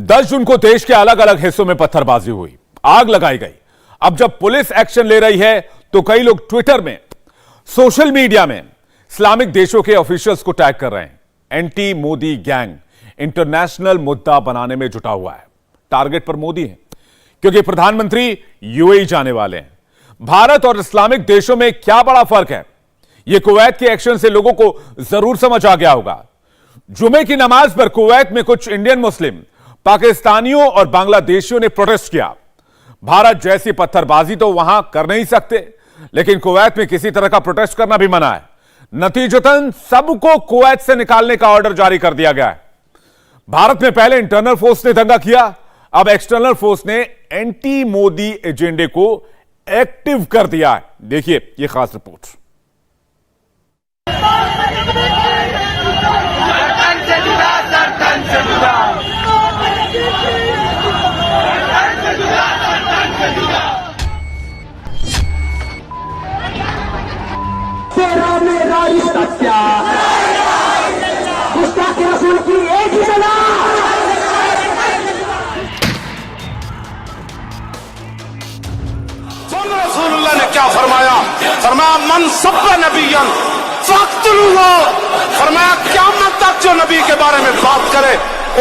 10 जून को देश के अलग अलग हिस्सों में पत्थरबाजी हुई, आग लगाई गई। अब जब पुलिस एक्शन ले रही है तो कई लोग ट्विटर में, सोशल मीडिया में इस्लामिक देशों के ऑफिशियल्स को टैग कर रहे हैं। एंटी मोदी गैंग इंटरनेशनल मुद्दा बनाने में जुटा हुआ है। टारगेट पर मोदी है क्योंकि प्रधानमंत्री यूएई जाने वाले हैं। भारत और इस्लामिक देशों में क्या बड़ा फर्क है, यह कुवैत के एक्शन से लोगों को जरूर समझ आ गया होगा। जुमे की नमाज पर कुवैत में कुछ इंडियन मुस्लिम, पाकिस्तानियों और बांग्लादेशियों ने प्रोटेस्ट किया। भारत जैसी पत्थरबाजी तो वहां कर नहीं सकते, लेकिन कुवैत में किसी तरह का प्रोटेस्ट करना भी मना है। नतीजतन सबको कुवैत से निकालने का ऑर्डर जारी कर दिया गया है। भारत में पहले इंटरनल फोर्स ने दंगा किया, अब एक्सटर्नल फोर्स ने एंटी मोदी एजेंडे को एक्टिव कर दिया है। देखिए यह खास रिपोर्ट। तेरा मेरा रिश्ता क्या, गुस्ताखी रसूल की एक ही सजा। सुन रसूलुल्लाह ने क्या फरमाया, फरमाया मन सब्बा नबियन फक्तुलूहु, फरमाया क़यामत तक जो नबी के बारे में बात करे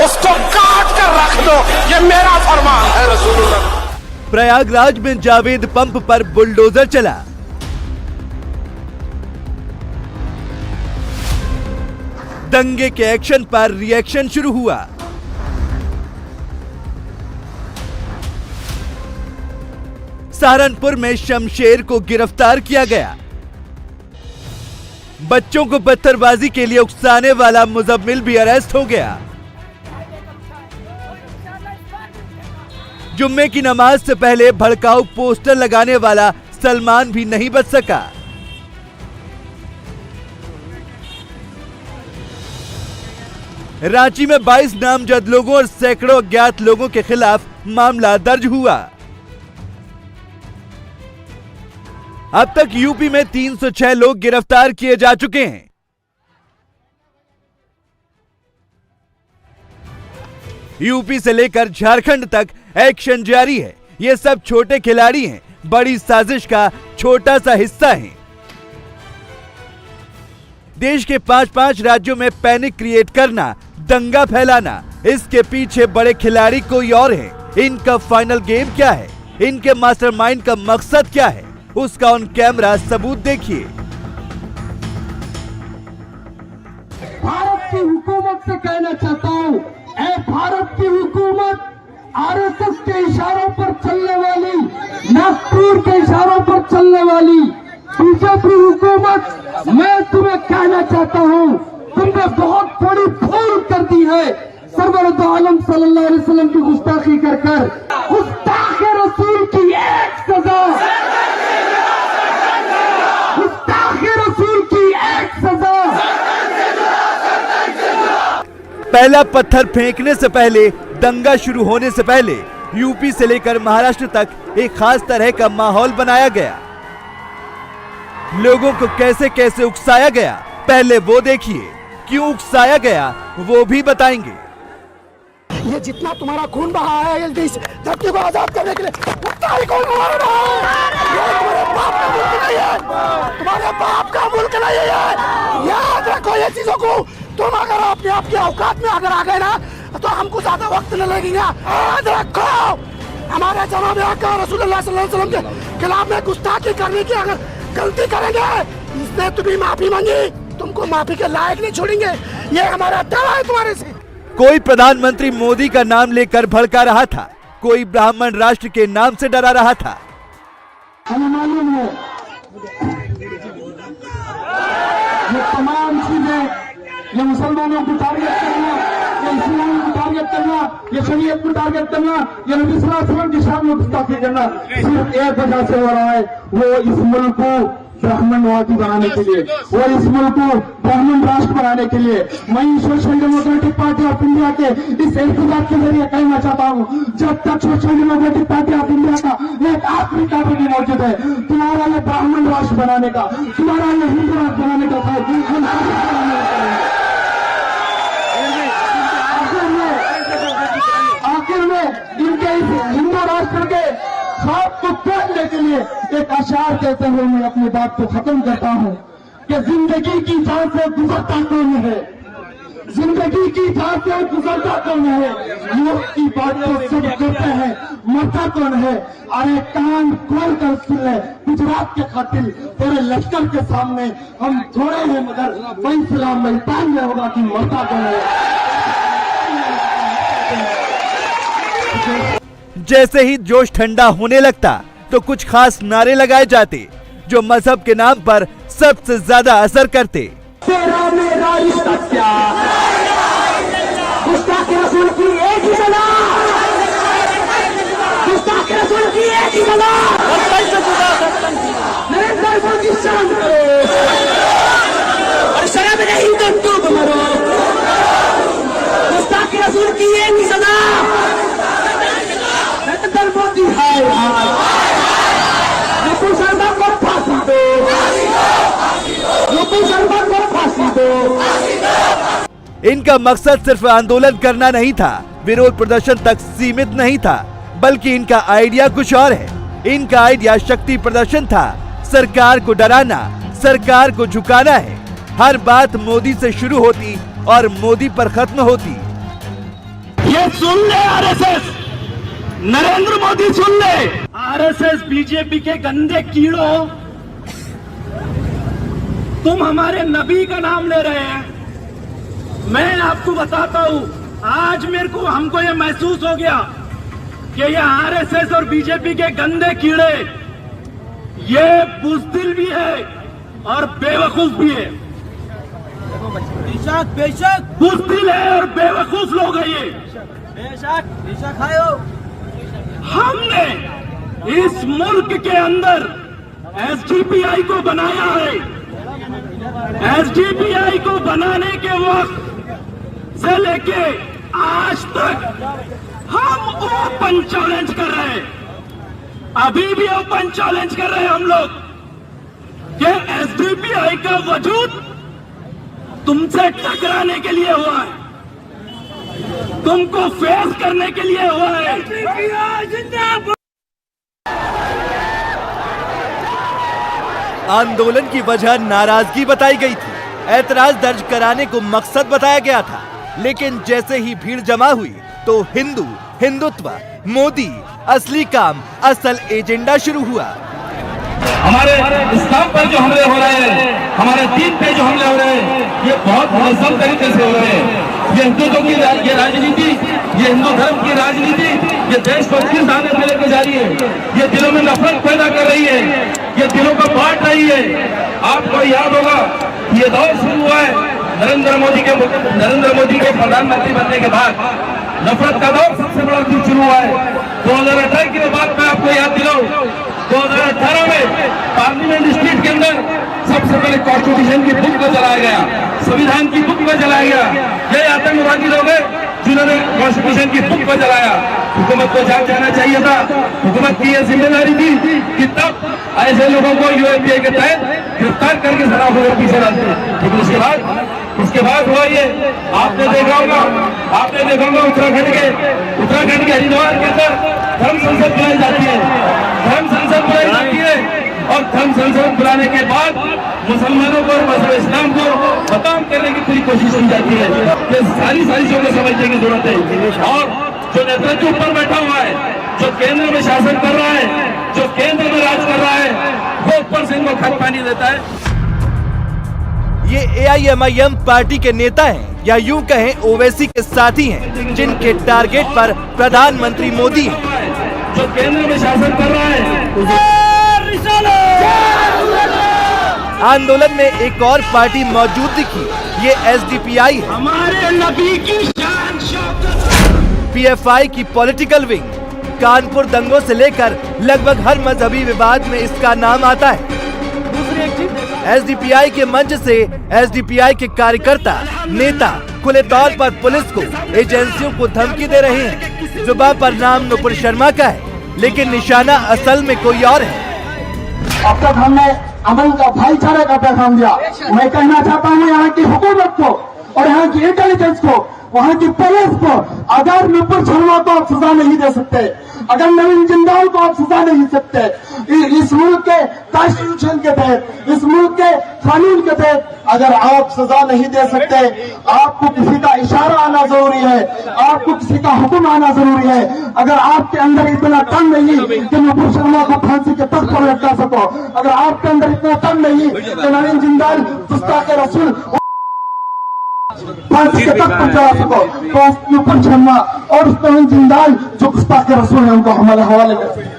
उसको काट कर रख दो। ये मेरा फरमान है रसूलुल्लाह। प्रयागराज में जावेद पंप पर बुलडोजर चला। दंगे के एक्शन पर रिएक्शन शुरू हुआ। सहारनपुर में शमशेर को गिरफ्तार किया गया। बच्चों को पत्थरबाजी के लिए उकसाने वाला मुजम्मिल भी अरेस्ट हो गया। जुम्मे की नमाज से पहले भड़काऊ पोस्टर लगाने वाला सलमान भी नहीं बच सका। रांची में 22 नामजद लोगों और सैकड़ों अज्ञात लोगों के खिलाफ मामला दर्ज हुआ। अब तक यूपी में 306 लोग गिरफ्तार किए जा चुके हैं। यूपी से लेकर झारखंड तक एक्शन जारी है। ये सब छोटे खिलाड़ी हैं, बड़ी साजिश का छोटा सा हिस्सा हैं। देश के 5-5 राज्यों में पैनिक क्रिएट करना, दंगा फैलाना, इसके पीछे बड़े खिलाड़ी कोई और है। इनका फाइनल गेम क्या है, इनके मास्टरमाइंड का मकसद क्या है, उसका ऑन कैमरा सबूत देखिए। भारत की हुकूमत से कहना चाहता हूँ, ऐ भारत की हुकूमत, आरएसएस के इशारों पर चलने वाली, नागपुर के इशारों पर चलने वाली बीजेपी हुकूमत, मैं तुम्हें कहना चाहता हूँ, तुमने बहुत बड़ी भूल कर दी है। सरवर दो आलम सल्लल्लाहु अलैहि वसल्लम की गुस्ताखी कर कर गुस्ताखे रसूल की एक सजा, गुस्ताखे रसूल की एक सजा। पहला पत्थर फेंकने से पहले, दंगा शुरू होने से पहले यूपी से लेकर महाराष्ट्र तक एक खास तरह का माहौल बनाया गया। लोगों को कैसे कैसे उकसाया गया, पहले वो देखिए। क्यों उकसाया गया वो भी बताएंगे। ये जितना तुम्हारा खून बहा है इस धरती को आजाद करने के लिए, उतना ही खून बहा रहा है। ये तुम्हारे बाप का मुल्क नहीं है, तुम्हारे बाप का मुल्क नहीं है। याद रखो ये चीजों को। तुम अगर अपने आप की औकात में अगर आ गए ना तो हमको ज्यादा वक्त न लगेगा। याद रखो, हमारे जनाब आका रसूलुल्लाह सल्लल्लाहु अलैहि वसल्लम के खिलाफ में गुस्ताखी करने की अगर गलती करेंगे, इसने तुम्हें माफी मांगी, तुमको माफी के लायक नहीं छोड़ेंगे। ये हमारा दावा है तुम्हारे से। कोई प्रधानमंत्री मोदी का नाम लेकर भड़का रहा था, कोई ब्राह्मण राष्ट्र के नाम से डरा रहा था। हमें मालूम है ये तमाम चीजें, ये मुसलमानों को टारगेट करना, ये इस्लाम को टारगेट करना, ये शरीयत को टारगेट करना, ये नबी सल्लल्लाहु अलैहि वसल्लम की शान में गुस्ताखी करना सिर्फ एक वजह से हो रहा है, वो इस मुल्क को ब्राह्मणवादी बनाने के लिए और इस मुल्क को ब्राह्मण राष्ट्र बनाने के लिए। मैं social democratic party of India के इस एहतजाज के जरिए कहना चाहता हूँ, जब तक social democratic party of India का एक आखिरी काबिल मौजूद है, तुम्हारा ये ब्राह्मण राष्ट्र बनाने का, तुम्हारा ये हिंदू राष्ट्र बनाने का मैं इनके इस हिंदू राष्ट्र के खौफ को तोड़ने के लिए एक अशार कहते हुए मैं अपनी बात को खत्म करता हूँ कि जिंदगी की जान से गुजरता कौन है, जिंदगी की जान से गुजरता कौन है, मौत की बात तो सब करते हैं, मरता कौन है। अरे कान खोल कर सुन ले, गुजरात के खातिर तेरे लश्कर के सामने हम थोड़े हैं, मगर फैसला मैदान में होगा कि मरता कौन है। जैसे ही जोश ठंडा होने लगता तो कुछ खास नारे लगाए जाते जो मजहब के नाम पर सबसे ज्यादा असर करते। तेरा मेरा रिश्ता क्या, गुस्ताख रसूल की एक ही सदा, गुस्ताख रसूल की एक ही सदा, नरेंद्र मोदी शांत करो और शराब नहीं तो डूब मरो, गुस्ताख रसूल की एक ही सदा, नरेंद्र मोदी हाय नुपुर शर्मा को फांसी दो, नुपुर शर्मा को फांसी दो। इनका मकसद सिर्फ आंदोलन करना नहीं था, विरोध प्रदर्शन तक सीमित नहीं था, बल्कि इनका आइडिया कुछ और है। इनका आइडिया शक्ति प्रदर्शन था, सरकार को डराना, सरकार को झुकाना है। हर बात मोदी से शुरू होती और मोदी पर खत्म होती। ये सुन ले आरएसएस, नरेंद्र मोदी सुन ले, आरएसएस बीजेपी के गंदे कीड़ों, तुम हमारे नबी का नाम ले रहे हैं। मैं आपको बताता हूं, आज हमको ये महसूस हो गया कि ये आरएसएस और बीजेपी के गंदे कीड़े ये बुज़दिल भी है और बेवकूफ भी है। बेशक बुज़दिल है और बेवकूफ लोग हैं ये। बेशक हमने इस मुल्क के अंदर एसडीपीआई को बनाया है। एसडीपीआई को बनाने के वक्त से लेके आज तक हम ओपन चैलेंज कर रहे हैं, अभी भी ओपन चैलेंज कर रहे हैं हम लोग कि एसडीपीआई का वजूद तुमसे टकराने के लिए हुआ है, तुमको फेस करने के लिए हुआ है। आंदोलन की वजह नाराजगी बताई गई थी, ऐतराज दर्ज कराने को मकसद बताया गया था, लेकिन जैसे ही भीड़ जमा हुई तो हिंदू, हिंदुत्व, मोदी, असली काम, असल एजेंडा शुरू हुआ। हमारे इस्लाम पर जो हमले हो रहे हैं, हमारे दीन पे जो हमले हो रहे हैं, ये बहुत मुनज़्ज़म तरीके से हो रहे हैं। ये हिंदुत्व की ये राजनीति, ये हिंदू धर्म की राजनीति, ये देश को किस दाने में लेकर जा रही है, ये दिलों में नफरत पैदा कर रही है, ये दिलों को बांट रही है। आपको याद होगा ये दौर शुरू हुआ है नरेंद्र मोदी के प्रधानमंत्री बनने के बाद नफरत का दौर सबसे बड़ा दिन शुरू हुआ है। 2018 की बात मैं आपको याद दिलाऊं, 2018 में पार्लियामेंट स्ट्रीट के अंदर सबसे पहले कॉन्स्टिट्यूशन की बुक को जलाया गया, संविधान की बुक को जलाया गया। ये आतंकवादी लोग हैं जिन्होंने कॉन्स्टिट्यूशन की बुक को जलाया। हुकूमत को जाग जाना चाहिए था, हुकूमत की यह जिम्मेदारी थी कि तब ऐसे लोगों को यूएपीए के तहत गिरफ्तार करके सलाखों के पीछे डालते। लेकिन उसके बाद हुआ ये, आपने देखा होगा उत्तराखंड के हरिद्वार के अंदर धर्म संसद बुलाई जाती है, धर्म संसद बुलाई जाती है, और धर्म संसद बुलाने के बाद मुसलमानों को और मज़हब इस्लाम को बदनाम करने की पूरी कोशिश की जाती है। ये सारी चीजों को समझने की जरूरत है। और जो नेतृत्व ऊपर बैठा हुआ है, जो केंद्र में शासन कर रहा है, जो केंद्र में राज कर रहा है, वो ऊपर से इनको खत पानी देता है। ये AIMIM पार्टी के नेता हैं या यूं कहें ओवैसी के साथी हैं, जिनके टारगेट पर प्रधानमंत्री मोदी हैं। जो केंद्र में शासन कर रहा है, आंदोलन में एक और पार्टी मौजूद दिखी, ये SDPI है, हमारे नबी की शान शौकत, PFI की पॉलिटिकल विंग। कानपुर दंगों से लेकर लगभग हर मजहबी विवाद में इसका नाम आता है। SDPI के मंच से SDPI के कार्यकर्ता, नेता खुले तौर पर पुलिस को, एजेंसियों को धमकी दे रहे हैं। जुबान पर नाम नुपुर शर्मा का है, लेकिन निशाना असल में कोई और है। अब तक हमने अमन का, भाईचारे का पैगाम दिया। मैं कहना चाहता हूँ यहाँ की हुकूमत को, और यहाँ की इंटेलिजेंस को, वहाँ की पुलिस को अगर नुपुर शर्मा को आप सजा नहीं दे सकते, अगर नवीन जिंदाल को आप सजा नहीं सकते, इस मुल्क के कॉन्स्टिट्यूशन के तहत, इस मुल्क के कानून के तहत अगर आप सजा नहीं दे सकते, आपको किसी का इशारा आना जरूरी है, आपको किसी का हुक्म आना जरूरी है। अगर आपके अंदर इतना दम नहीं कि नुपुर शर्मा को फांसी के तख्त पर लटका सको, अगर आपके अंदर इतना दम नहीं कि नवीन जिंदाल गुस्ताख रसूल फांसी के तख्त पर चढ़ा सको, तो नुपुर शर्मा और उस नवीन जिंदाल जो गुस्ताख रसूल है उनको हमारे हवाले कर सकते।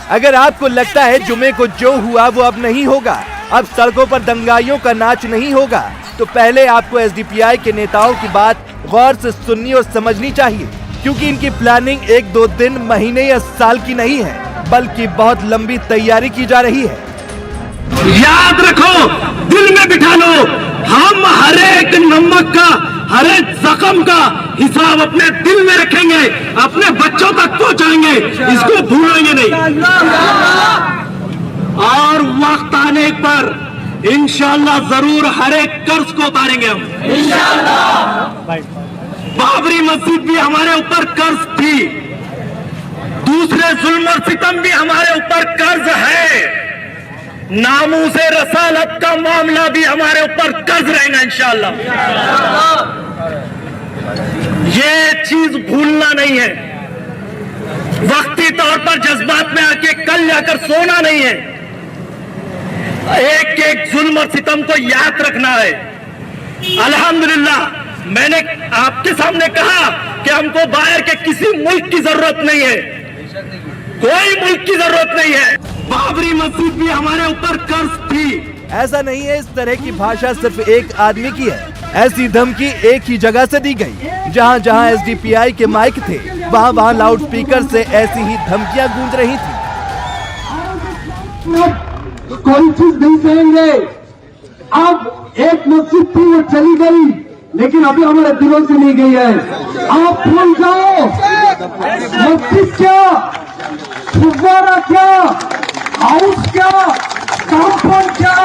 अगर आपको लगता है जुमे को जो हुआ वो अब नहीं होगा, अब सड़कों पर दंगाइयों का नाच नहीं होगा, तो पहले आपको एसडीपीआई के नेताओं की बात गौर से सुननी और समझनी चाहिए, क्योंकि इनकी प्लानिंग 1-2 दिन, महीने या साल की नहीं है, बल्कि बहुत लंबी तैयारी की जा रही है। याद रखो, दिल में बिठा लो, हम हर एक नमक का, हर एक जख्म का हिसाब अपने दिल में रखेंगे, अपने बच्चों तक पहुंचाएंगे, इसको भूलेंगे नहीं। और वक्त आने पर इंशाअल्लाह जरूर हर एक कर्ज को उतारेंगे हम। बाबरी मस्जिद भी हमारे ऊपर कर्ज थी, दूसरे जुल्म और सितम भी हमारे ऊपर कर्ज है, नामूसे रसालत का मामला भी हमारे ऊपर कर्ज रहेगा इंशाअल्लाह। ये चीज भूलना नहीं है, वक्ती तौर पर जज्बात में आके कल जाकर सोना नहीं है, एक एक जुल्म और सितम को याद रखना है। अल्हम्दुलिल्लाह मैंने आपके सामने कहा कि हमको बाहर के किसी मुल्क की जरूरत नहीं है, कोई मुल्क की जरूरत नहीं है। बाबरी मस्जिद भी हमारे ऊपर कर्ज थी। ऐसा नहीं है, इस तरह की भाषा सिर्फ एक आदमी की है। ऐसी धमकी एक ही जगह से दी गई, जहां जहां एसडीपीआई के माइक थे, वहां वहां लाउड स्पीकर से ऐसी ही धमकियां गूंज रही थी। कोई चीज नहीं कहेंगे, अब एक मस्जिद थी वो चली गई, लेकिन अभी हमारे दिलों से नहीं गई है। आप भूल जाओ, मस्जिद क्या, फुव्वारा क्या, हाउस क्या, कंपाउंड क्या,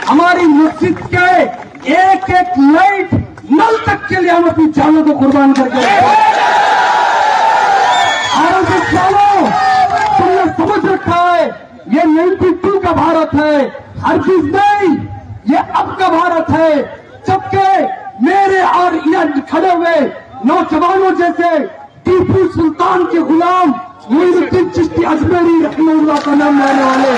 हमारी मस्जिद के एक एक लाइट नल तक के लिए हम अपनी जानों को कुर्बान करके चलो, तुमने समझ रखा है ये 92 का भारत है, हर चीज नहीं, ये अब का भारत है। जबकि मेरे और यहाँ खड़े हुए नौजवानों जैसे टीपू सुल्तान के गुलाम मोइनुद्दीन चिश्ती अजमेरी रहमतुल्लाह का नाम लेने वाले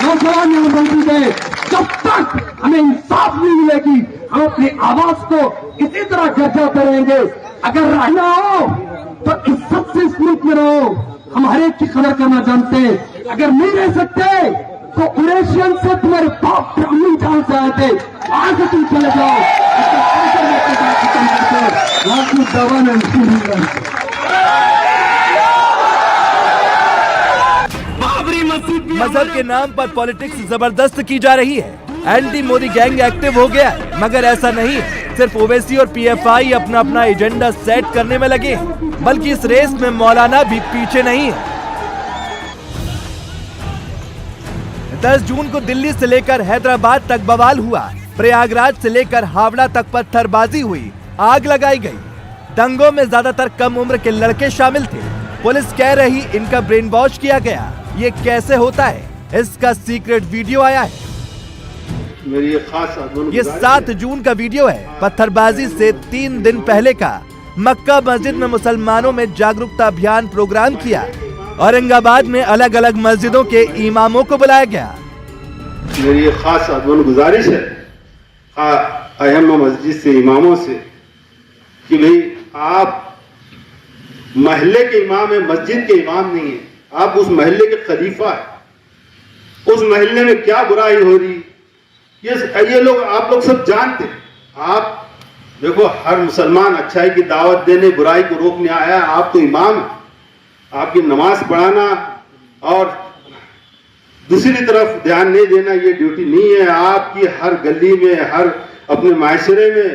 नौजवान यहाँ मौजूद है। जब तक हमें इंसाफ नहीं मिलेगी, हम अपनी आवाज को इसी तरह गर्जा करेंगे। अगर रहना हो तो इज्जत से इस मुल्क में रहो, हम हर एक की कदर करना जानते हैं। अगर नहीं रह सकते तो कुरैशियन से तुम्हारे बाप अम्मी जान से आए थे, वहां से तुम चले जाओ। मजहब के नाम पर पॉलिटिक्स जबरदस्त की जा रही है, एंटी मोदी गैंग एक्टिव हो गया है, मगर ऐसा नहीं है सिर्फ ओवैसी और पीएफआई अपना अपना एजेंडा सेट करने में लगे हैं, बल्कि इस रेस में मौलाना भी पीछे नहीं है। 10 जून को दिल्ली से लेकर हैदराबाद तक बवाल हुआ, प्रयागराज से लेकर हावड़ा तक पत्थरबाजी हुई, आग लगाई गई। दंगों में ज्यादातर कम उम्र के लड़के शामिल थे। पुलिस कह रही इनका ब्रेन वॉश किया गया। ये कैसे होता है, इसका सीक्रेट वीडियो आया है। मेरी खास ये 7 जून का वीडियो है, पत्थरबाजी से 3 दिन पहले का। मक्का मस्जिद में मुसलमानों में जागरूकता अभियान प्रोग्राम किया। औरंगाबाद में अलग अलग मस्जिदों के इमामों को बुलाया गया। मेरी खास गुजारिश है अहम मस्जिद से, इमामों से, कि भाई आप महल्ले के इमाम है, मस्जिद के इमाम नहीं है, आप उस महल्ले के खलीफा है। उस महल्ले में क्या बुराई हो रही ये लोग, आप लोग सब जानते हैं। आप देखो, हर मुसलमान अच्छाई की दावत देने, बुराई को रोकने आया है। आप तो इमाम है, आपकी नमाज पढ़ाना और दूसरी तरफ ध्यान नहीं देना ये ड्यूटी नहीं है आपकी। हर गली में, हर अपने माशरे में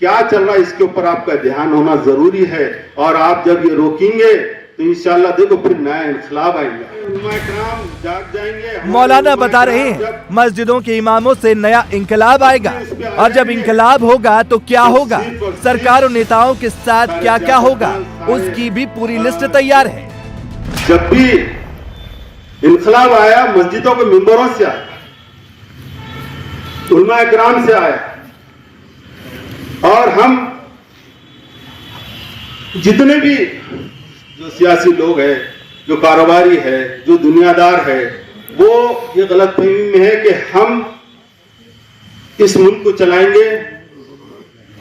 क्या चल रहा है इसके ऊपर आपका ध्यान होना जरूरी है। और आप जब ये रोकेंगे तो इंशाल्लाह देखो फिर नया इनकलाब आएगा, उलमा इकराम जाग जाएंगे। मौलाना बता रहे हैं मस्जिदों के इमामों से नया इंकलाब आएगा, और जब इंकलाब होगा तो क्या होगा, सरकार और नेताओं के साथ क्या क्या होगा, उसकी भी पूरी लिस्ट तैयार है। जब भी इनकलाब आया मस्जिदों के मिंबरों से आया, उलमा इकराम से आया, और हम जितने भी जो सियासी लोग हैं, जो कारोबारी है, जो दुनियादार है, वो ये गलतफहमी में है कि हम इस मुल्क को चलाएंगे,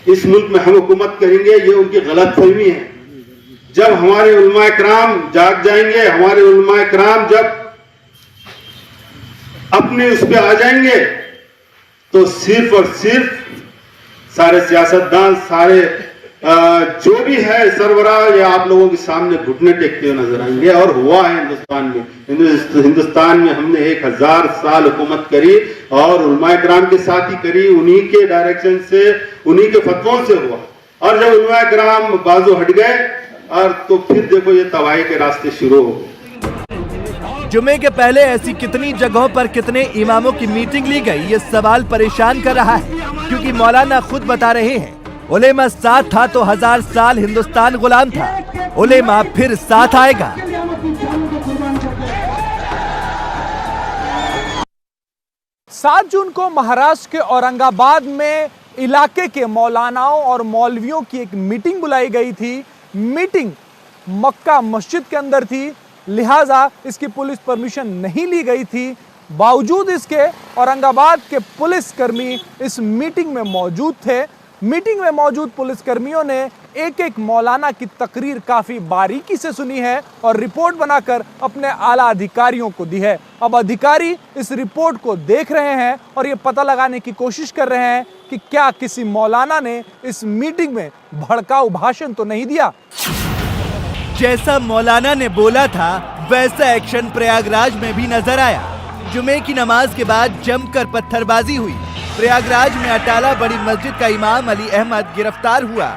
इस मुल्क में हम हुकूमत करेंगे, ये उनकी गलतफहमी है। जब हमारे उलमा इकराम जाग जाएंगे, हमारे उलमा इकराम जब अपने उस पे आ जाएंगे, तो सिर्फ और सिर्फ सारे सियासतदान, सारे जो भी है सरबराह, ये आप लोगों के सामने घुटने टेकते हुए नजर आएंगे। और हुआ है हिंदुस्तान में, हिंदुस्तान में हमने 1000 साल हुकूमत करी और उलमा इकराम के साथ ही करी, उन्हीं के डायरेक्शन से, उन्हीं के फतवों से हुआ। और जब उलमा इकराम बाजू हट गए, और तो फिर देखो ये तबाही के रास्ते शुरू हो गए। जुमे के पहले ऐसी कितनी जगहों पर कितने इमामों की मीटिंग ली गई, ये सवाल परेशान कर रहा है, क्योंकि मौलाना खुद बता रहे हैं उलेमा साथ था तो 1000 साल हिंदुस्तान गुलाम था, उलेमा फिर साथ आएगा। 7 जून को महाराष्ट्र के औरंगाबाद में इलाके के मौलानाओं और मौलवियों की एक मीटिंग बुलाई गई थी। मीटिंग मक्का मस्जिद के अंदर थी, लिहाजा इसकी पुलिस परमिशन नहीं ली गई थी। बावजूद इसके औरंगाबाद के पुलिसकर्मी इस मीटिंग में मौजूद थे। मीटिंग में मौजूद पुलिसकर्मियों ने एक एक मौलाना की तकरीर काफी बारीकी से सुनी है और रिपोर्ट बनाकर अपने आला अधिकारियों को दी है। अब अधिकारी इस रिपोर्ट को देख रहे हैं और ये पता लगाने की कोशिश कर रहे हैं कि क्या किसी मौलाना ने इस मीटिंग में भड़काऊ भाषण तो नहीं दिया। जैसा मौलाना ने बोला था वैसा एक्शन प्रयागराज में भी नजर आया। जुमे की नमाज के बाद जमकर पत्थरबाजी हुई। प्रयागराज में अटाला बड़ी मस्जिद का इमाम अली अहमद गिरफ्तार हुआ।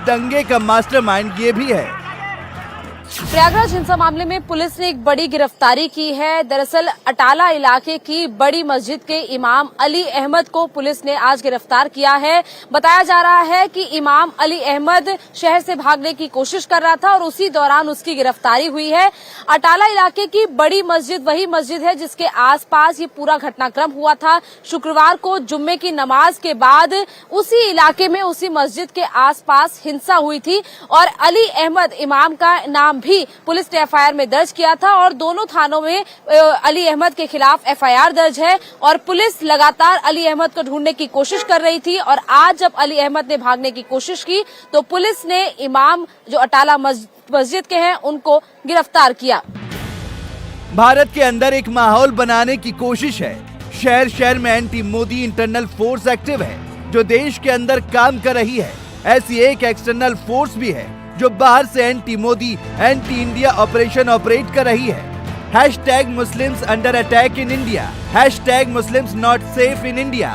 दंगे का मास्टरमाइंड ये भी है। प्रयागराज हिंसा मामले में पुलिस ने एक बड़ी गिरफ्तारी की है। दरअसल अटाला इलाके की बड़ी मस्जिद के इमाम अली अहमद को पुलिस ने आज गिरफ्तार किया है। बताया जा रहा है कि इमाम अली अहमद शहर से भागने की कोशिश कर रहा था और उसी दौरान उसकी गिरफ्तारी हुई है। अटाला इलाके की बड़ी मस्जिद वही मस्जिद है जिसके आसपास ये पूरा घटनाक्रम हुआ था। शुक्रवार को जुम्मे की नमाज के बाद उसी इलाके में उसी मस्जिद के आसपास हिंसा हुई थी और अली अहमद इमाम का नाम भी पुलिस ने एफआईआर में दर्ज किया था और दोनों थानों में अली अहमद के खिलाफ एफआईआर दर्ज है। और पुलिस लगातार अली अहमद को ढूंढने की कोशिश कर रही थी और आज जब अली अहमद ने भागने की कोशिश की तो पुलिस ने इमाम जो अटाला मस्जिद के हैं उनको गिरफ्तार किया। भारत के अंदर एक माहौल बनाने की कोशिश है। शहर शहर में anti Modi internal force active है जो देश के अंदर काम कर रही है। ऐसी एक एक्सटर्नल फोर्स भी है जो बाहर से anti Modi anti India operation operate कर रही है। #Muslims under attack in India, #Muslims not safe in India,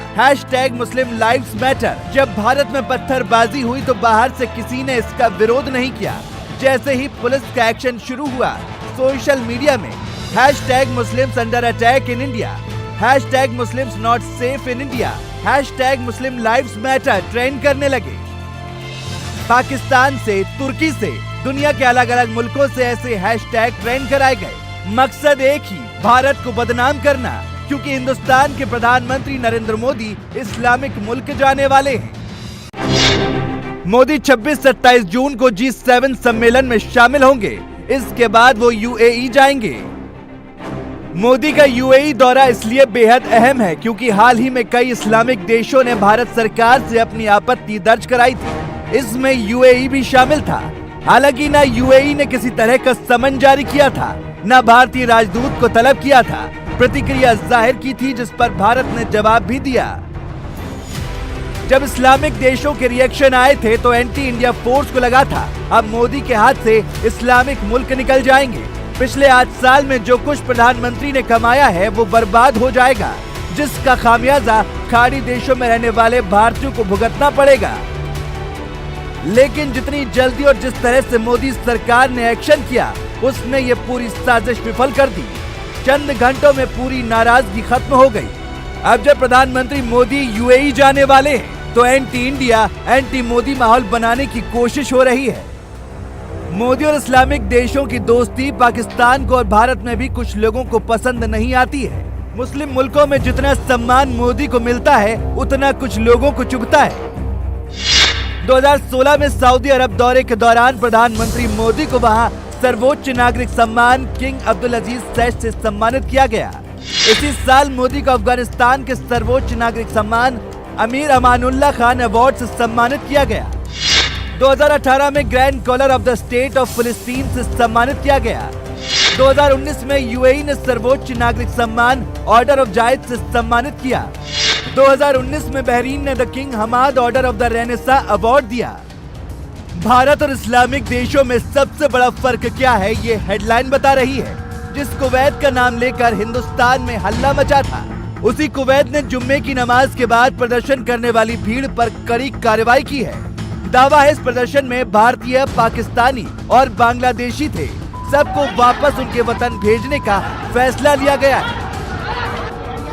#Muslim lives matter. जब भारत में पत्थरबाजी हुई तो बाहर से किसी ने इसका विरोध नहीं किया। जैसे ही पुलिस का एक्शन शुरू हुआ सोशल मीडिया में #Muslims under attack in India, #Muslims not safe in India, #Muslim lives matter trend करने लगे। पाकिस्तान से, तुर्की से, दुनिया के अलग अलग मुल्कों से ऐसे हैशटैग ट्रेंड कराए गए। मकसद एक ही, भारत को बदनाम करना, क्योंकि हिंदुस्तान के प्रधानमंत्री नरेंद्र मोदी इस्लामिक मुल्क जाने वाले हैं। मोदी 26-27 जून को G7 सम्मेलन में शामिल होंगे। इसके बाद वो UAE जाएंगे। मोदी का UAE दौरा इसलिए बेहद अहम है क्योंकि हाल ही में कई इस्लामिक देशों ने भारत सरकार से अपनी आपत्ति दर्ज कराई थी। इसमें UAE भी शामिल था। हालांकि न UAE ने किसी तरह का समन जारी किया था, न भारतीय राजदूत को तलब किया था। प्रतिक्रिया जाहिर की थी जिस पर भारत ने जवाब भी दिया। जब इस्लामिक देशों के रिएक्शन आए थे तो एंटी इंडिया फोर्स को लगा था अब मोदी के हाथ से इस्लामिक मुल्क निकल जाएंगे। पिछले 8 साल में जो कुछ प्रधानमंत्री ने कमाया है वो बर्बाद हो जाएगा, जिसका खामियाजा खाड़ी देशों में रहने वाले भारतीयों को भुगतना पड़ेगा। लेकिन जितनी जल्दी और जिस तरह से मोदी सरकार ने एक्शन किया उसने ये पूरी साजिश विफल कर दी। चंद घंटों में पूरी नाराजगी खत्म हो गई। अब जब प्रधानमंत्री मोदी यूएई जाने वाले हैं तो एंटी इंडिया, एंटी मोदी माहौल बनाने की कोशिश हो रही है। मोदी और इस्लामिक देशों की दोस्ती पाकिस्तान को और भारत में भी कुछ लोगों को पसंद नहीं आती है। मुस्लिम मुल्कों में जितना सम्मान मोदी को मिलता है उतना कुछ लोगों को चुभता है। 2016 में सऊदी अरब दौरे के दौरान प्रधानमंत्री मोदी को वहां सर्वोच्च नागरिक सम्मान किंग अब्दुल अजीज सैद से सम्मानित किया गया। इसी साल मोदी को अफगानिस्तान के सर्वोच्च नागरिक सम्मान अमीर अमानुल्लाह खान अवार्ड से सम्मानित किया गया। 2018 में grand collar of the state of फिलिस्तीन से सम्मानित किया गया। 2019 में यूएई ने सर्वोच्च नागरिक सम्मान ऑर्डर ऑफ जायद से सम्मानित किया। 2019 में बहरीन ने the king Hamad order of the renaissance award दिया। भारत और इस्लामिक देशों में सबसे बड़ा फर्क क्या है, ये हेडलाइन बता रही है। जिस कुवैत का नाम लेकर हिंदुस्तान में हल्ला मचा था, उसी कुवैत ने जुम्मे की नमाज के बाद प्रदर्शन करने वाली भीड़ पर कड़ी कार्रवाई की है। दावा है इस प्रदर्शन में भारतीय, पाकिस्तानी और बांग्लादेशी थे। सबको वापस उनके वतन भेजने का फैसला लिया गया है।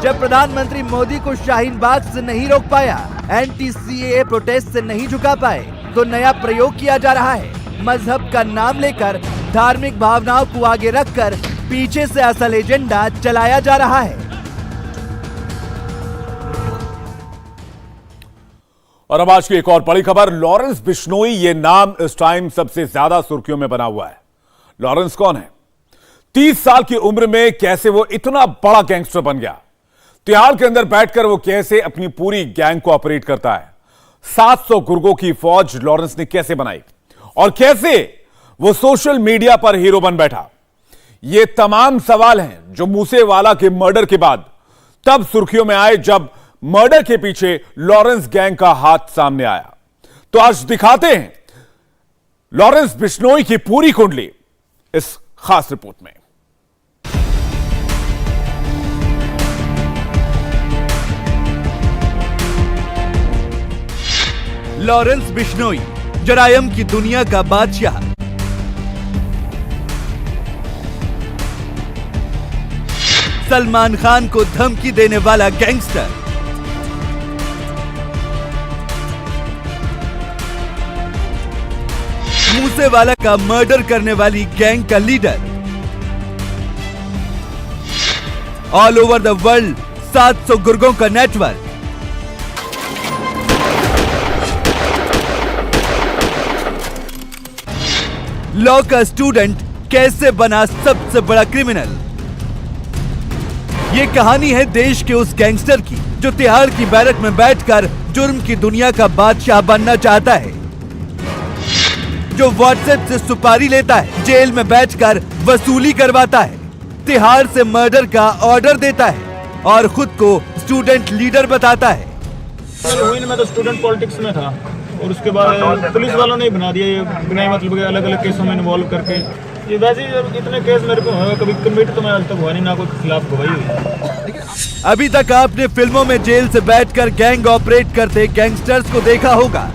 जब प्रधानमंत्री मोदी को शाहीन बाग से नहीं रोक पाया, एंटी सीएए प्रोटेस्ट से नहीं झुका पाए, तो नया प्रयोग किया जा रहा है। मजहब का नाम लेकर धार्मिक भावनाओं को आगे रखकर पीछे से असल एजेंडा चलाया जा रहा है। और अब आज की एक और बड़ी खबर, लॉरेंस बिश्नोई, ये नाम इस टाइम सबसे ज्यादा सुर्खियों में बना हुआ है। लॉरेंस कौन है? 30 साल की उम्र में कैसे वो इतना बड़ा गैंगस्टर बन गया? तिहाड़ के अंदर बैठकर वो कैसे अपनी पूरी गैंग को ऑपरेट करता है? 700 गुर्गों की फौज लॉरेंस ने कैसे बनाई? और कैसे वो सोशल मीडिया पर हीरो बन बैठा? ये तमाम सवाल हैं जो मूसेवाला के मर्डर के बाद तब सुर्खियों में आए जब मर्डर के पीछे लॉरेंस गैंग का हाथ सामने आया। तो आज दिखाते हैं लॉरेंस बिश्नोई की पूरी कुंडली इस खास रिपोर्ट में। लॉरेंस बिश्नोई, जरायम की दुनिया का बादशाह। सलमान खान को धमकी देने वाला गैंगस्टर। मूसेवाला का मर्डर करने वाली गैंग का leader. All over the world 700 गुर्गों का नेटवर्क। लॉ का स्टूडेंट कैसे बना सबसे बड़ा क्रिमिनल। ये कहानी है देश के उस गैंगस्टर की जो तिहाड़ की बैरक में बैठकर जुर्म की दुनिया का बादशाह बनना चाहता है, जो व्हाट्सएप से सुपारी लेता है, जेल में बैठकर वसूली करवाता है, तिहाड़ से मर्डर का ऑर्डर देता है और खुद को स्टूडेंट लीडर बताता है। मैं तो स्टूडेंट पॉलिटिक्स में था और उसके बाद पुलिस वालों ने बना दिया ये बिना मतलब अलग अलग केसों में इन्वॉल्व करके। ये वैसे ही इतने केस मेरे को कभी कमिट तो मैं आज तक हुआ नहीं, ना कोई खिलाफ गवाही हुई। अभी तक आपने फिल्मों में जेल से बैठकर गैंग ऑपरेट करते गैंगस्टर्स को देखा होगा,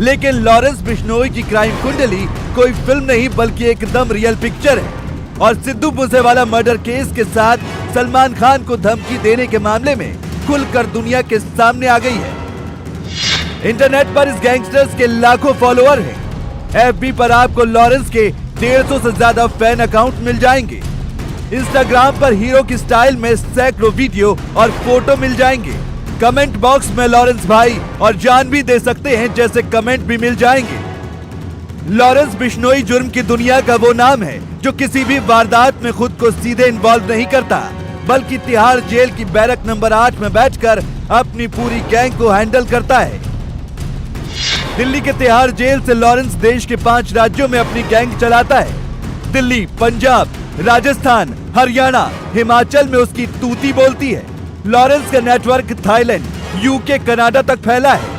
लेकिन लॉरेंस बिश्नोई की क्राइम कुंडली कोई फिल्म नहीं बल्कि एकदम रियल पिक्चर है। और सिद्धू मूसेवाला मर्डर केस के साथ सलमान खान को धमकी देने के मामले में खुलकर दुनिया के सामने आ गई है। इंटरनेट पर इस गैंगस्टर्स के लाखों फॉलोअर हैं। एफबी पर आपको लॉरेंस के 150 से ज्यादा फैन अकाउंट मिल जाएंगे। इंस्टाग्राम पर हीरो की स्टाइल में सैकड़ों वीडियो और फोटो मिल जाएंगे। कमेंट बॉक्स में लॉरेंस भाई और जान भी दे सकते हैं जैसे कमेंट भी मिल जाएंगे। लॉरेंस बिश्नोई जुर्म की दुनिया का वो नाम है जो किसी भी वारदात में खुद को सीधे इन्वॉल्व नहीं करता, बल्कि तिहाड़ जेल की बैरक नंबर 8 में बैठकर अपनी पूरी गैंग को हैंडल करता है। दिल्ली के तिहाड़ जेल से लॉरेंस देश के 5 राज्यों में अपनी गैंग चलाता है। दिल्ली, पंजाब, राजस्थान, हरियाणा, हिमाचल में उसकी तूती बोलती है। लॉरेंस का नेटवर्क थाईलैंड, यूके, कनाडा तक फैला है।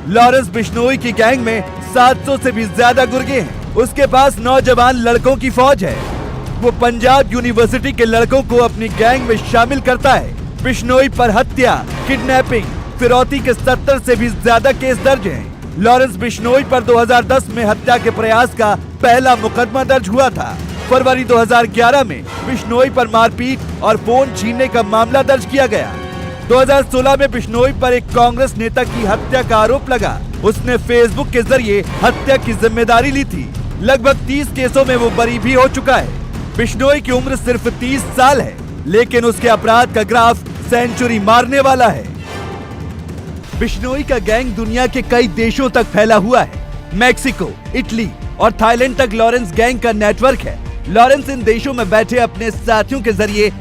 लॉरेंस बिश्नोई की गैंग में 700 से भी ज्यादा गुर्गे हैं। उसके पास नौजवान लड़कों की फौज है। वो पंजाब यूनिवर्सिटी के लड़कों को अपनी गैंग में शामिल करता है। बिश्नोई पर हत्या, किडनैपिंग, फिरौती के 70 से भी ज्यादा केस दर्ज हैं। लॉरेंस बिश्नोई पर 2010 में हत्या के प्रयास का पहला मुकदमा दर्ज हुआ था। फरवरी 2011 में बिश्नोई पर मारपीट और फोन छीनने का मामला दर्ज किया गया। 2016 में बिश्नोई पर एक कांग्रेस नेता की हत्या का आरोप लगा। उसने फेसबुक के जरिए हत्या की जिम्मेदारी ली थी। लगभग 30 केसों में वो बरी भी हो चुका है। बिश्नोई की उम्र सिर्फ 30 साल है, लेकिन उसके अपराध का ग्राफ सेंचुरी मारने वाला है। बिश्नोई का गैंग दुनिया के कई देशों तक फैला हुआ है। मैक्सिको, इटली और थाईलैंड तक लॉरेंस गैंग का नेटवर्क है। लॉरेंस इन देशों में बैठे अपने साथियों के जरिए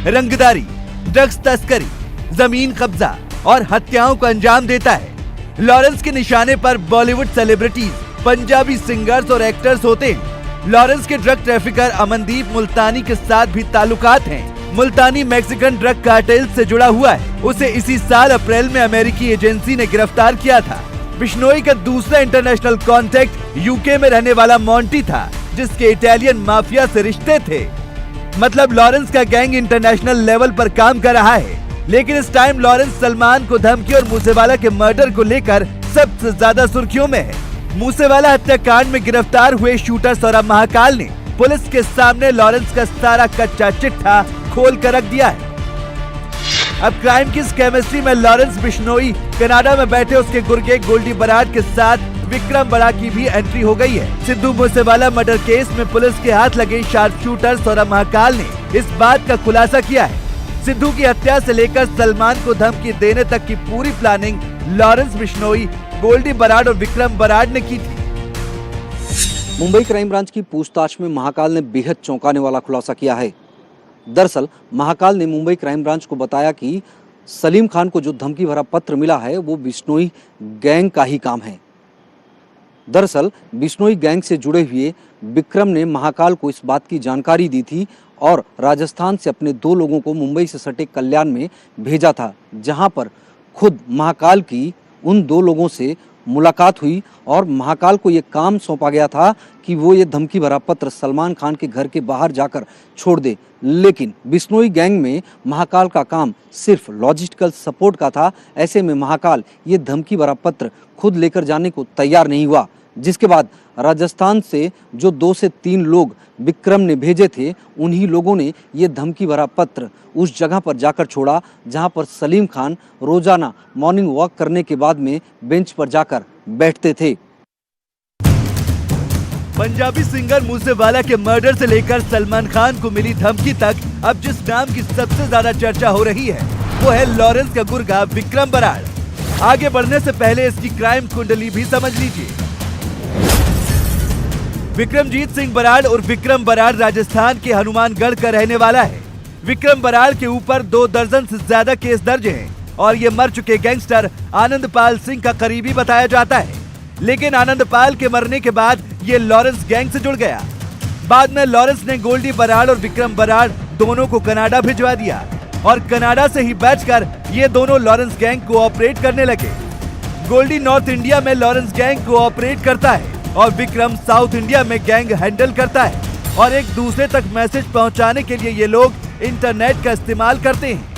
रंगदारी, ड्रग्स तस्करी, जमीन कब्जा और हत्याओं को अंजाम देता है। लॉरेंस के निशाने पर बॉलीवुड सेलिब्रिटीज, पंजाबी सिंगर्स और एक्टर्स होते हैं। लॉरेंस के ड्रग ट्रैफिकर अमनदीप मुल्तानी के साथ भी ताल्लुकात हैं। मुल्तानी मैक्सिकन ड्रग कार्टेल से जुड़ा हुआ है। उसे इसी साल अप्रैल में अमेरिकी एजेंसी ने गिरफ्तार किया था। बिश्नोई का दूसरा इंटरनेशनल कॉन्टेक्ट यूके में रहने वाला मॉन्टी था, जिसके इटालियन माफिया से रिश्ते थे। मतलब लॉरेंस का गैंग इंटरनेशनल लेवल पर काम कर रहा है। लेकिन इस टाइम लॉरेंस सलमान को धमकी और मूसेवाला के मर्डर को लेकर सबसे ज्यादा सुर्खियों में है। मूसेवाला हत्याकांड में गिरफ्तार हुए शूटर सौरभ महाकाल ने पुलिस के सामने लॉरेंस का सारा कच्चा चिट्ठा खोल कर रख दिया है। अब क्राइम की इस केमिस्ट्री में लॉरेंस बिश्नोई कनाडा में बैठे उसके गुर्गे गोल्डी बराड के साथ विक्रम बराड की भी एंट्री हो गई है। सिद्धू मूसेवाला मर्डर केस में पुलिस के हाथ लगे शार्प शूटर सौरभ महाकाल ने इस बात का खुलासा किया है। सिद्धू की हत्या से लेकर सलमान को धमकी देने तक की पूरी प्लानिंग लॉरेंस बिश्नोई, गोल्डी बराड और विक्रम बराड ने की थी। मुंबई क्राइम ब्रांच की पूछताछ में महाकाल ने बेहद चौंकाने वाला खुलासा किया है। दरअसल महाकाल ने मुंबई क्राइम ब्रांच को बताया कि सलीम खान को जो धमकी भरा पत्र मिला है वो बिश्नोई गैंग का ही काम है। दरअसल बिश्नोई गैंग से जुड़े हुए विक्रम ने महाकाल को इस बात की जानकारी दी थी और राजस्थान से अपने 2 लोगों को मुंबई से सटे कल्याण में भेजा था, जहां पर खुद महाकाल की उन 2 लोगों से मुलाकात हुई और महाकाल को ये काम सौंपा गया था कि वो ये धमकी भरा पत्र सलमान खान के घर के बाहर जाकर छोड़ दे। लेकिन बिश्नोई गैंग में महाकाल का काम सिर्फ लॉजिस्टिकल सपोर्ट का था। ऐसे में महाकाल ये धमकी भरा पत्र खुद लेकर जाने को तैयार नहीं हुआ, जिसके बाद राजस्थान से जो 2 से 3 लोग विक्रम ने भेजे थे, उन्हीं लोगों ने ये धमकी भरा पत्र उस जगह पर जाकर छोड़ा जहां पर सलीम खान रोजाना मॉर्निंग वॉक करने के बाद में बेंच पर जाकर बैठते थे। पंजाबी सिंगर मूसेवाला के मर्डर से लेकर सलमान खान को मिली धमकी तक अब जिस नाम की सबसे ज्यादा चर्चा हो रही है वो है लॉरेंस का गुर्गा विक्रम बराड। आगे बढ़ने से पहले इसकी क्राइम कुंडली भी समझ लीजिए। विक्रमजीत सिंह बराड़ और विक्रम बराड़ राजस्थान के हनुमानगढ़ का रहने वाला है। विक्रम बराड़ के ऊपर 2 दर्जन से ज्यादा केस दर्ज हैं और ये मर चुके गैंगस्टर आनंदपाल सिंह का करीबी बताया जाता है। लेकिन आनंदपाल के मरने के बाद ये लॉरेंस गैंग से जुड़ गया। बाद में लॉरेंस ने गोल्डी बराड़ और विक्रम बराड़ दोनों को कनाडा भिजवा दिया और कनाडा से ही बैठकर ये दोनों लॉरेंस गैंग को ऑपरेट करने लगे। गोल्डी नॉर्थ इंडिया में लॉरेंस गैंग को ऑपरेट करता है और विक्रम साउथ इंडिया में गैंग हैंडल करता है और एक दूसरे तक मैसेज पहुंचाने के लिए ये लोग इंटरनेट का इस्तेमाल करते हैं।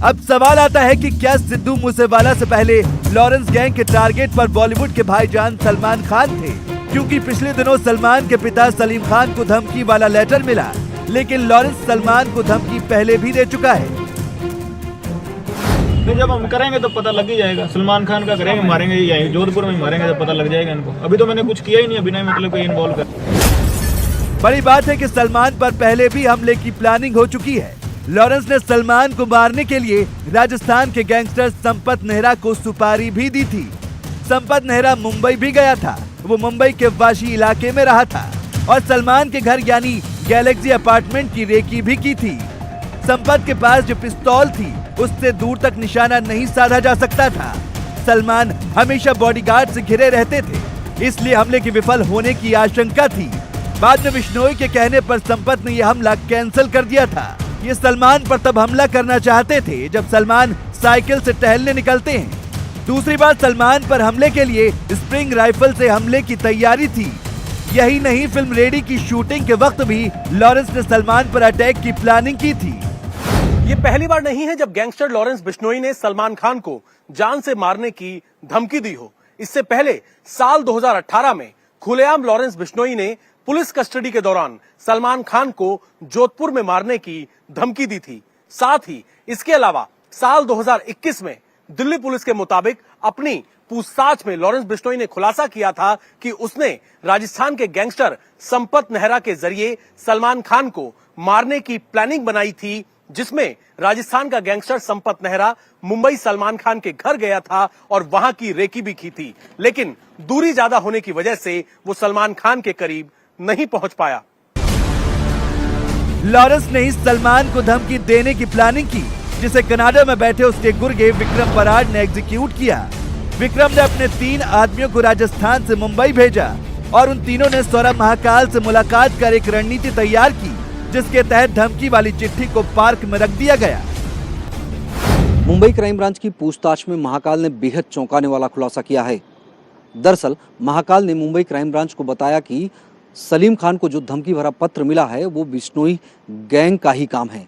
अब सवाल आता है कि क्या सिद्धू मूसेवाला से पहले लॉरेंस गैंग के टारगेट पर बॉलीवुड के भाईजान सलमान खान थे? क्योंकि पिछले दिनों सलमान के पिता सलीम खान को धमकी वाला लेटर मिला, लेकिन लॉरेंस सलमान को धमकी पहले भी दे चुका है। नहीं, जब हम करेंगे तो पता लग ही जाएगा। सलमान खान का करेंगे, मारेंगे यहीं जोधपुर में मारेंगे, तो पता लग जाएगा इनको। अभी तो मैंने कुछ किया ही नहीं, अभी नहीं मतलब कोई इन्वॉल्व कर। बड़ी बात है कि सलमान पर पहले भी हमले की प्लानिंग हो चुकी है। लॉरेंस ने सलमान को मारने के लिए राजस्थान के गैंगस्टर संपत नेहरा को सुपारी भी दी थी। संपत नेहरा मुंबई भी गया था। वो मुंबई के वाशी इलाके में रहा था और सलमान के घर यानी गैलेक्सी अपार्टमेंट की रेकी भी की थी। संपत के पास जो पिस्तौल थी उससे दूर तक निशाना नहीं साधा जा सकता था। सलमान हमेशा बॉडीगार्ड से घिरे रहते थे, इसलिए हमले के विफल होने की आशंका थी। बाद में बिश्नोई के कहने पर संपत ने यह हमला कैंसिल कर दिया था। ये सलमान पर तब हमला करना चाहते थे जब सलमान साइकिल से टहलने निकलते हैं। दूसरी बात, सलमान पर हमले के लिए स्प्रिंग राइफल से हमले की तैयारी थी। यही नहीं, फिल्म रेडी की शूटिंग के वक्त भी लॉरेंस ने सलमान पर अटैक की प्लानिंग की थी। ये पहली बार नहीं है जब गैंगस्टर लॉरेंस बिश्नोई ने सलमान खान को जान से मारने की धमकी दी हो। इससे पहले साल 2018 में खुलेआम लॉरेंस बिश्नोई ने पुलिस कस्टडी के दौरान सलमान खान को जोधपुर में मारने की धमकी दी थी। साथ ही इसके अलावा साल 2021 में दिल्ली पुलिस के मुताबिक अपनी पूछताछ में लॉरेंस बिश्नोई ने खुलासा किया था कि उसने राजस्थान के गैंगस्टर संपत नेहरा के जरिए सलमान खान को मारने की प्लानिंग बनाई थी, जिसमें राजस्थान का गैंगस्टर संपत नेहरा मुंबई सलमान खान के घर गया था और वहां की रेकी भी की थी, लेकिन दूरी ज्यादा होने की वजह से वो सलमान खान के करीब नहीं पहुंच पाया। लॉरेंस ने ही सलमान को धमकी देने की प्लानिंग की, जिसे कनाडा में बैठे उसके गुर्गे विक्रम बराड़ ने एग्जीक्यूट किया। विक्रम ने अपने 3 आदमियों को राजस्थान से मुंबई भेजा और उन तीनों ने सौरभ महाकाल से मुलाकात कर एक रणनीति तैयार की, जिसके तहत धमकी वाली चिट्ठी को पार्क में रख दिया गया। मुंबई क्राइम ब्रांच की पूछताछ में महाकाल ने बेहद चौंकाने वाला खुलासा किया है। दरअसल महाकाल ने मुंबई क्राइम ब्रांच को बताया कि सलीम खान को जो धमकी भरा पत्र मिला है वो बिश्नोई गैंग का ही काम है।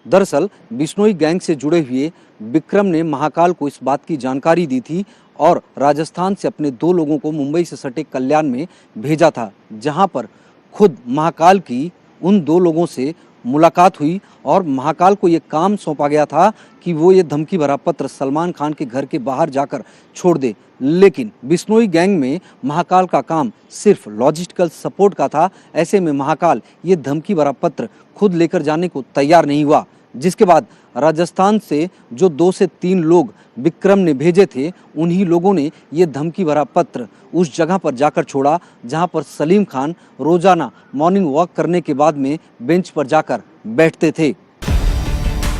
दरअसल बिश्नोई गैंग से जुड़े हुए विक्रम ने महाकाल को इस बात की जानकारी दी थी और राजस्थान से अपने 2 लोगों को मुंबई से सटे कल्याण में भेजा था, जहां पर खुद महाकाल की उन 2 लोगों से मुलाकात हुई और महाकाल को ये काम सौंपा गया था कि वो ये धमकी भरा पत्र सलमान खान के घर के बाहर जाकर छोड़ दे। लेकिन बिश्नोई गैंग में महाकाल का काम सिर्फ लॉजिस्टिकल सपोर्ट का था। ऐसे में महाकाल ये धमकी भरा पत्र खुद लेकर जाने को तैयार नहीं हुआ, जिसके बाद राजस्थान से जो 2 से 3 लोग विक्रम ने भेजे थे, उन्हीं लोगों ने ये धमकी भरा पत्र उस जगह पर जाकर छोड़ा जहां पर सलीम खान रोजाना मॉर्निंग वॉक करने के बाद में बेंच पर जाकर बैठते थे।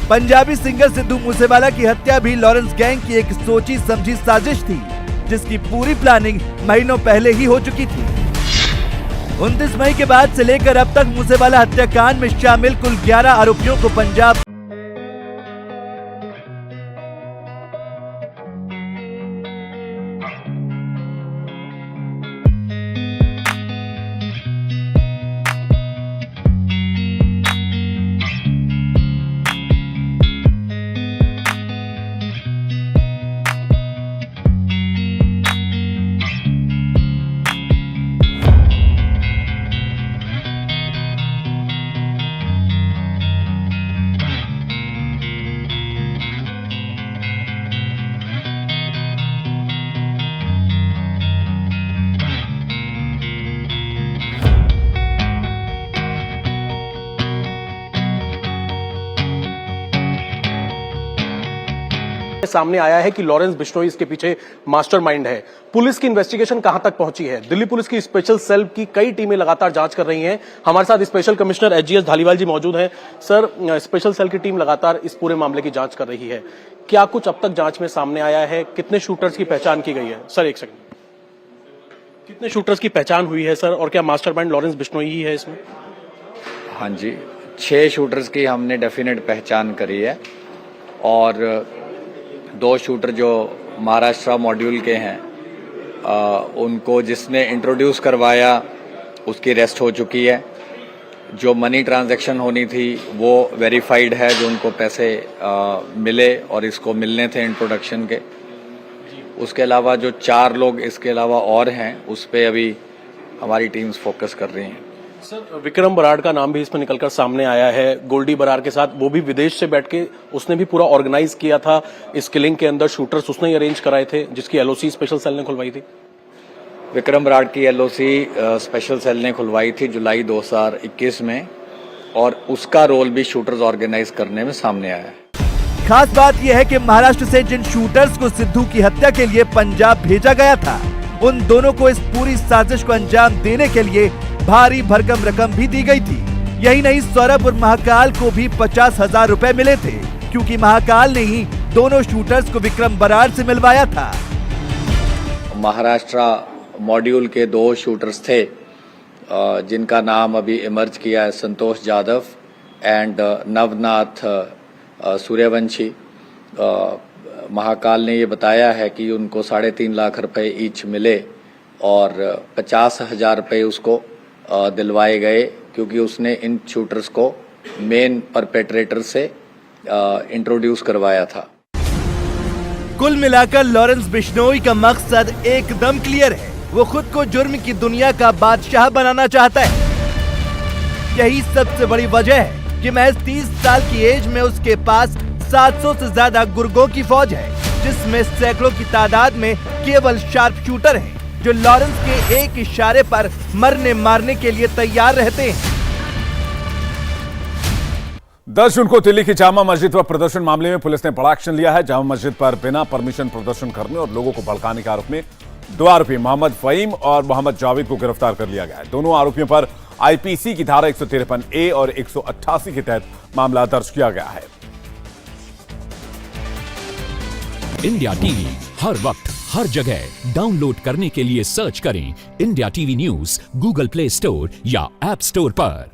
पंजाबी सिंगर सिद्धू मूसेवाला की हत्या भी लॉरेंस गैंग की एक सोची समझी साजिश थी, जिसकी पूरी प्लानिंग महीनों पहले ही हो चुकी थी। 29 मई के बाद से लेकर अब तक मूसेवाला हत्याकांड में शामिल कुल 11 आरोपियों को पंजाब सामने आया है कि लॉरेंस बिश्नोई इसके पीछे मास्टरमाइंड है। पुलिस की इन्वेस्टिगेशन कहां तक पहुंची है? दिल्ली पुलिस की स्पेशल सेल की कई टीमें लगातार जांच कर रही हैं। हमारे साथ स्पेशल कमिश्नर एचजीएस धालीवाल जी मौजूद हैं। सर, स्पेशल सेल की टीम लगातार इस पूरे मामले की जांच कर रही है, क्या कुछ अब तक जांच में सामने आया है? कितने शूटर्स की पहचान की गई है? सर एक सेकंड, कितने शूटर्स की पहचान हुई है सर, और क्या मास्टरमाइंड लॉरेंस बिश्नोई ही है इसमें? हाँ जी, 6 शूटर्स की हमने डेफिनेट पहचान करी है और 2 शूटर जो महाराष्ट्र मॉड्यूल के हैं उनको जिसने इंट्रोड्यूस करवाया उसकी अरेस्ट हो चुकी है। जो मनी ट्रांजैक्शन होनी थी वो वेरीफाइड है, जो उनको पैसे मिले और इसको मिलने थे इंट्रोडक्शन के। उसके अलावा जो 4 लोग इसके अलावा और हैं उस पर अभी हमारी टीम्स फोकस कर रही हैं। सर, विक्रम बराड़ का नाम भी इसमें निकलकर सामने आया है, गोल्डी बराड़ के साथ, वो भी विदेश से बैठ के उसने भी पूरा ऑर्गेनाइज किया था इस किलिंग के अंदर। शूटर्स उसने ही अरेंज कराए थे, जिसकी एलओसी स्पेशल सेल ने खुलवाई थी। विक्रम बराड़ की एलओसी स्पेशल सेल ने खुलवाई थी जुलाई 2021 में और उसका रोल भी शूटर्स ऑर्गेनाइज करने में सामने आया है। खास बात यह है कि महाराष्ट्र से जिन शूटर्स को सिद्धू की हत्या के लिए पंजाब भेजा गया था, उन दोनों को इस पूरी साजिश को अंजाम देने के लिए भारी भरकम रकम भी दी गई थी। यही नहीं, सौरभ और महाकाल को भी 50,000 रुपए मिले थे, क्योंकि महाकाल ने ही दोनों शूटर्स को विक्रम बराड़ से मिलवाया था। महाराष्ट्र मॉड्यूल के 2 शूटर्स थे जिनका नाम अभी इमर्ज किया है, संतोष जाधव एंड नवनाथ सूर्यवंशी। महाकाल ने ये बताया है कि उनको 3.5 लाख रुपए ईच मिले और 50,000 रुपए उसको दिलवाए गए, क्योंकि उसने इन शूटर्स को मेन परपेट्रेटर से इंट्रोड्यूस करवाया था। कुल मिलाकर लॉरेंस बिश्नोई का मकसद एकदम क्लियर है। वो खुद को जुर्म की दुनिया का बादशाह बनाना चाहता है। यही सबसे बड़ी वजह है कि महज 30 साल की एज में उसके पास 700 से ज्यादा गुर्गों की फौज है, जिसमें सैकड़ों की तादाद में केवल शार्प शूटर हैं, जो लॉरेंस के एक इशारे पर मरने मारने के लिए तैयार रहते हैं। 10 जून को दिल्ली की जामा मस्जिद पर प्रदर्शन मामले में पुलिस ने बड़ा एक्शन लिया है। जामा मस्जिद पर बिना परमिशन प्रदर्शन करने और लोगों को भड़काने के आरोप में 2 आरोपी मोहम्मद फहीम और मोहम्मद जावेद को गिरफ्तार कर लिया गया है। दोनों आरोपियों पर आईपीसी की धारा 153A और 188 के तहत मामला दर्ज किया गया है। इंडिया टीवी हर वक्त हर जगह डाउनलोड करने के लिए सर्च करें India TV news Google play store या ऐप स्टोर पर।